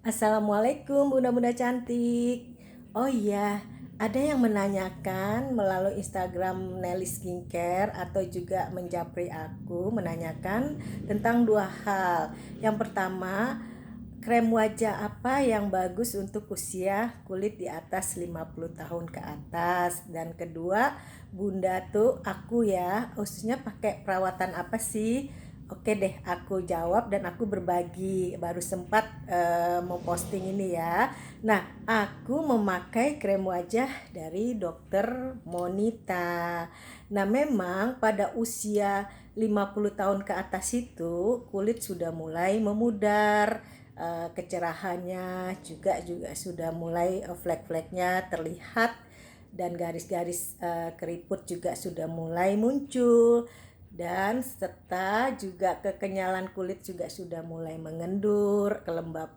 Assalamualaikum bunda-bunda cantik. Oh iya, ada yang menanyakan melalui Instagram Nelly Skincare atau juga menjapri aku menanyakan tentang dua hal. Yang pertama, krem wajah apa yang bagus untuk usia kulit di atas 50 tahun ke atas. Dan kedua, bunda tuh aku ya, khususnya pakai perawatan apa sih? Oke deh, aku jawab dan aku berbagi. Baru sempat memposting ini ya. Nah, aku memakai krem wajah dari Dokter Monita. Nah, memang pada usia 50 tahun ke atas itu kulit sudah mulai memudar, kecerahannya juga sudah mulai flek-fleknya terlihat dan garis-garis keriput juga sudah mulai muncul dan serta juga kekenyalan kulit juga sudah mulai mengendur, kelembapan